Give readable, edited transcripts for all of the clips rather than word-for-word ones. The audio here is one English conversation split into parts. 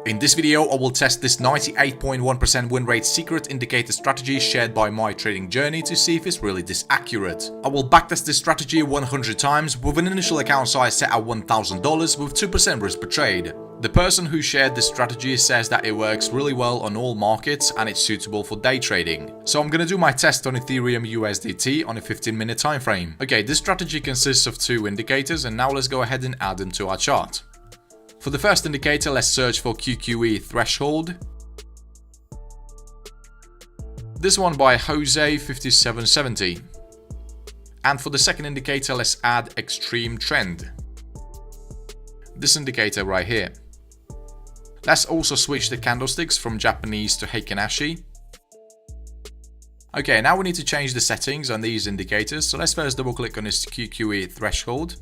In this video, I will test this 98.1% win rate secret indicator strategy shared by My Trading Journey to see if it's really this accurate. I will backtest this strategy 100 times with an initial account size set at $1,000 with 2% risk per trade. The person who shared this strategy says that it works really well on all markets and it's suitable for day trading. So I'm gonna do my test on Ethereum USDT on a 15-minute time frame. Okay, this strategy consists of two indicators, and now let's go ahead and add them to our chart. For the first indicator, let's search for QQE threshold. This one by Jose5770. And for the second indicator, let's add extreme trend. This indicator right here. Let's also switch the candlesticks from Japanese to Heikin Ashi. Okay, now we need to change the settings on these indicators. So let's first double click on this QQE threshold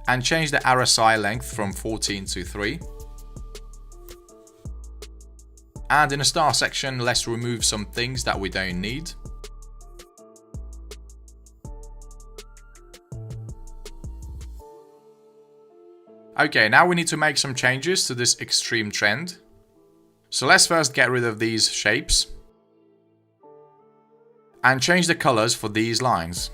and change the RSI length from 14 to 3. And in the star section, let's remove some things that we don't need. Okay, now we need to make some changes to this extreme trend. So let's first get rid of these shapes and change the colors for these lines.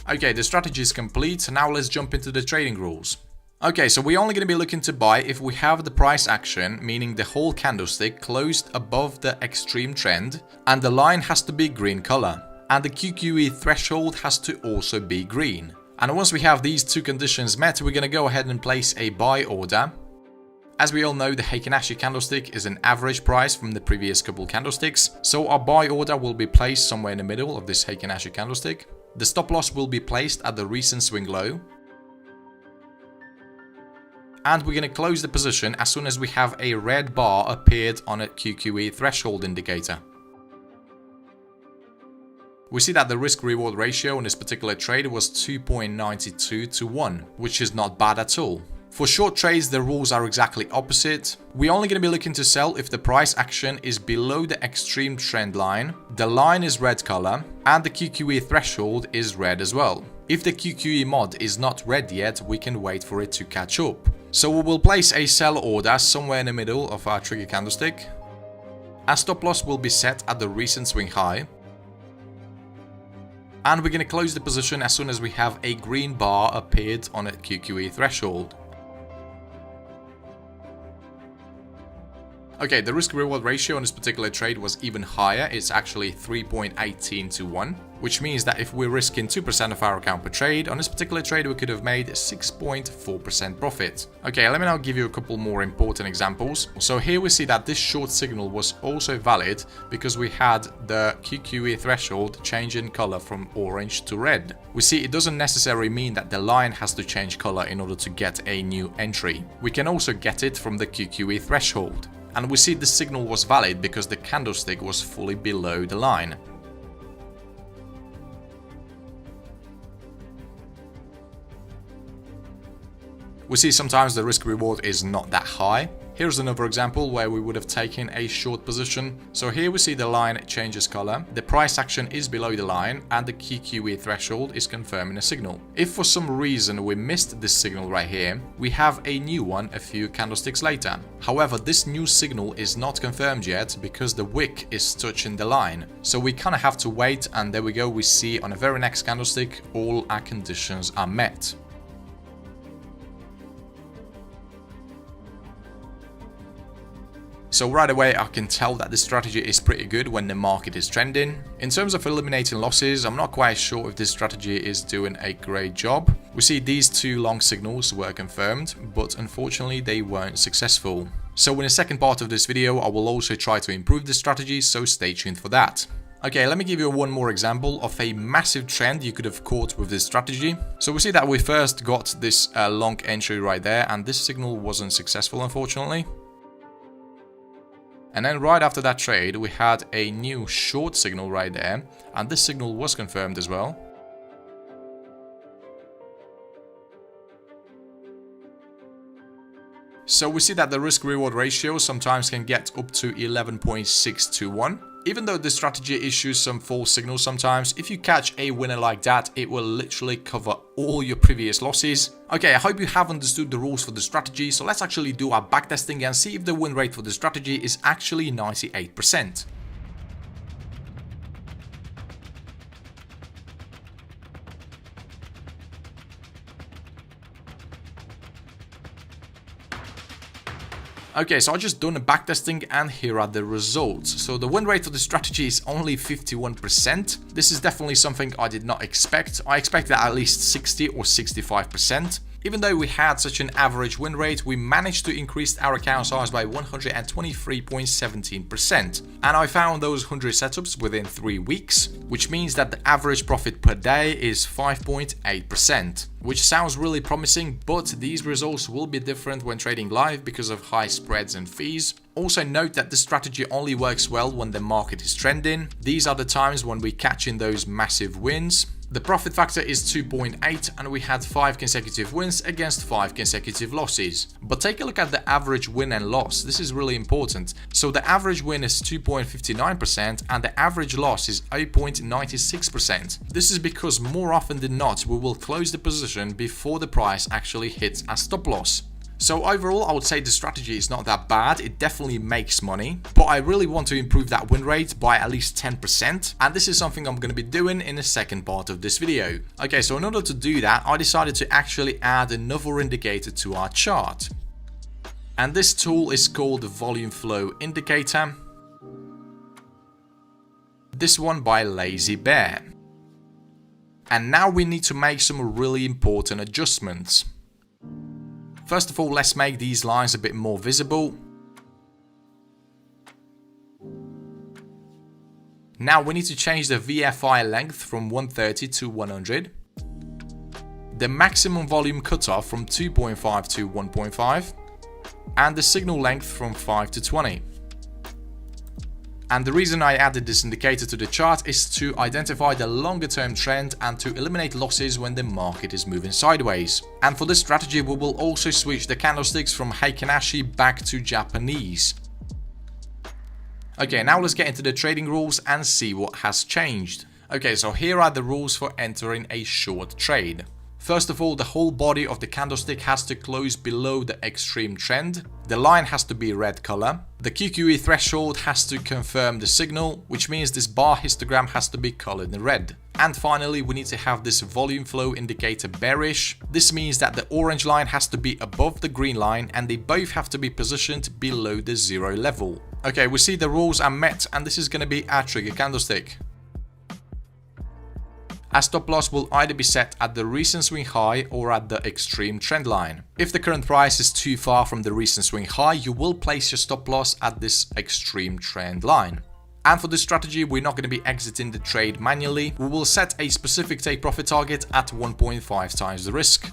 Okay, the strategy is complete, so now let's jump into the trading rules. Okay, so we're only going to be looking to buy if we have the price action, meaning the whole candlestick closed above the extreme trend, and the line has to be green color, and the QQE threshold has to also be green. And once we have these two conditions met, we're going to go ahead and place a buy order. As we all know, the Heikin Ashi candlestick is an average price from the previous couple candlesticks, so our buy order will be placed somewhere in the middle of this Heikin Ashi candlestick. The stop loss will be placed at the recent swing low. And we're going to close the position as soon as we have a red bar appeared on a QQE threshold indicator. We see that the risk-reward ratio on this particular trade was 2.92 to 1, which is not bad at all. For short trades, the rules are exactly opposite. We're only going to be looking to sell if the price action is below the extreme trend line, the line is red color, and the QQE threshold is red as well. If the QQE mod is not red yet, we can wait for it to catch up. So we will place a sell order somewhere in the middle of our trigger candlestick. Our stop loss will be set at the recent swing high. And we're going to close the position as soon as we have a green bar appeared on a QQE threshold. Okay, the risk-reward ratio on this particular trade was even higher. It's actually 3.18 to 1, which means that if we're risking 2% of our account per trade, on this particular trade we could have made 6.4% profit. Okay, let me now give you a couple more important examples. So here we see that this short signal was also valid because we had the QQE threshold change in color from orange to red. We see it doesn't necessarily mean that the line has to change color in order to get a new entry. We can also get it from the QQE threshold. And we see the signal was valid because the candlestick was fully below the line. We see sometimes the risk reward is not that high. Here's another example where we would have taken a short position. So here we see the line changes color, the price action is below the line, and the QQE threshold is confirming a signal. If for some reason we missed this signal right here, we have a new one a few candlesticks later. However, this new signal is not confirmed yet because the wick is touching the line. So we kind of have to wait, and there we go, we see on the very next candlestick all our conditions are met. So right away I can tell that this strategy is pretty good when the market is trending. In terms of eliminating losses, I'm not quite sure if this strategy is doing a great job. We see these two long signals were confirmed, but unfortunately they weren't successful. So in the second part of this video I will also try to improve this strategy, so stay tuned for that. Okay, let me give you one more example of a massive trend you could have caught with this strategy. So we see that we first got this long entry right there, and this signal wasn't successful unfortunately. And then right after that trade, we had a new short signal right there, and this signal was confirmed as well. So we see that the risk-reward ratio sometimes can get up to 11.6 to 1. Even though this strategy issues some false signals sometimes, if you catch a winner like that, it will literally cover all your previous losses. Okay, I hope you have understood the rules for the strategy, so let's actually do our backtesting and see if the win rate for the strategy is actually 98%. Okay, so I just done a backtesting and here are the results. So the win rate of the strategy is only 51%. This is definitely something I did not expect. I expected at least 60 or 65%. Even though we had such an average win rate, we managed to increase our account size by 123.17%. And I found those 100 setups within 3 weeks, which means that the average profit per day is 5.8%, which sounds really promising, but these results will be different when trading live because of high spreads and fees. Also note that this strategy only works well when the market is trending. These are the times when we catch in those massive wins. The profit factor is 2.8 and we had 5 consecutive wins against 5 consecutive losses. But take a look at the average win and loss. This is really important. So the average win is 2.59% and the average loss is 8.96%. This is because more often than not we will close the position before the price actually hits a stop loss. So overall, I would say the strategy is not that bad. It definitely makes money, but I really want to improve that win rate by at least 10%. And this is something I'm going to be doing in the second part of this video. Okay, so in order to do that, I decided to actually add another indicator to our chart. And this tool is called the Volume Flow Indicator. This one by Lazy Bear. And now we need to make some really important adjustments. First of all, let's make these lines a bit more visible. Now we need to change the VFI length from 130 to 100. The maximum volume cutoff from 2.5 to 1.5. And the signal length from 5 to 20. And the reason I added this indicator to the chart is to identify the longer term trend and to eliminate losses when the market is moving sideways. And for this strategy we will also switch the candlesticks from Heikin Ashi back to Japanese. Okay, now let's get into the trading rules and see what has changed. Okay, so here are the rules for entering a short trade. First of all, the whole body of the candlestick has to close below the extreme trend. The line has to be red color. The QQE threshold has to confirm the signal, which means this bar histogram has to be colored in red. And finally, we need to have this volume flow indicator bearish. This means that the orange line has to be above the green line and they both have to be positioned below the 0 level. Okay, we see the rules are met and this is going to be our trigger candlestick. Our stop loss will either be set at the recent swing high or at the extreme trend line. If the current price is too far from the recent swing high, you will place your stop loss at this extreme trend line. And for this strategy, we're not going to be exiting the trade manually. We will set a specific take profit target at 1.5 times the risk.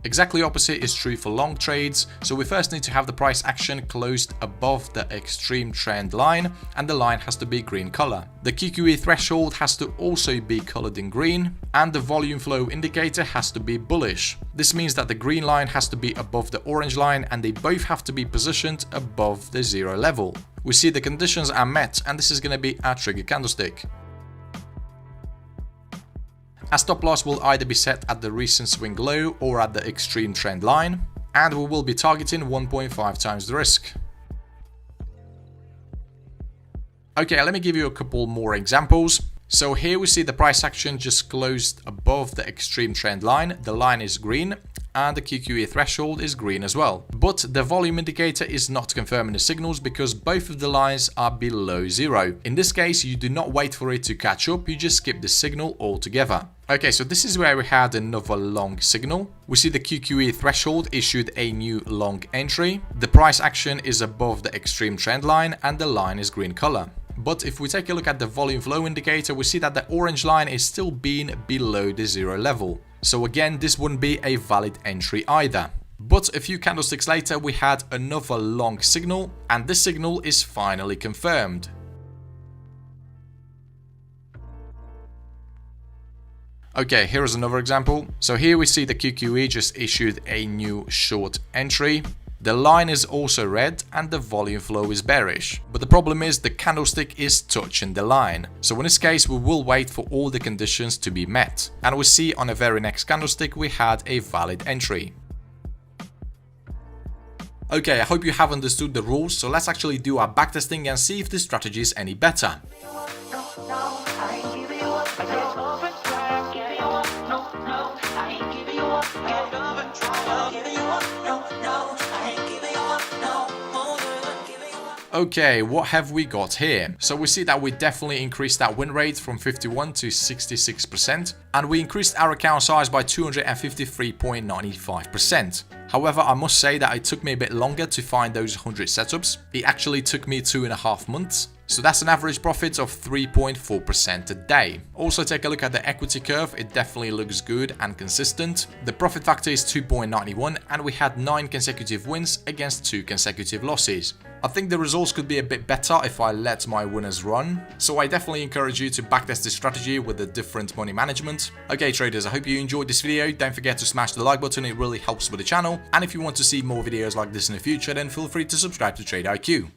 Exactly opposite is true for long trades, so we first need to have the price action closed above the extreme trend line and the line has to be green color. The QQE threshold has to also be colored in green and the volume flow indicator has to be bullish. This means that the green line has to be above the orange line and they both have to be positioned above the 0 level. We see the conditions are met and this is going to be our trigger candlestick. Our stop loss will either be set at the recent swing low or at the extreme trend line, and we will be targeting 1.5 times the risk. Okay, let me give you a couple more examples. So here we see the price action just closed above the extreme trend line, the line is green, and the QQE threshold is green as well. But the volume indicator is not confirming the signals because both of the lines are below 0. In this case, you do not wait for it to catch up, you just skip the signal altogether. Okay, so this is where we had another long signal. We see the QQE threshold issued a new long entry. The price action is above the extreme trend line and the line is green color. But if we take a look at the volume flow indicator, we see that the orange line is still being below the 0 level. So again, this wouldn't be a valid entry either. But a few candlesticks later, we had another long signal, and this signal is finally confirmed. Okay, here's another example. So here we see the QQE just issued a new short entry. The line is also red and the volume flow is bearish. But the problem is the candlestick is touching the line. So in this case we will wait for all the conditions to be met. And we see on the very next candlestick we had a valid entry. Okay, I hope you have understood the rules, so let's actually do our backtesting and see if this strategy is any better. Okay, what have we got here? So we see that we definitely increased that win rate from 51 to 66%, and we increased our account size by 253.95%. However, I must say that it took me a bit longer to find those 100 setups. It actually took me 2.5 months. So that's an average profit of 3.4% a day. Also take a look at the equity curve, it definitely looks good and consistent. The profit factor is 2.91 and we had 9 consecutive wins against 2 consecutive losses. I think the results could be a bit better if I let my winners run. So I definitely encourage you to backtest this strategy with a different money management. Okay traders, I hope you enjoyed this video. Don't forget to smash the like button, it really helps with the channel. And if you want to see more videos like this in the future, then feel free to subscribe to Trade IQ.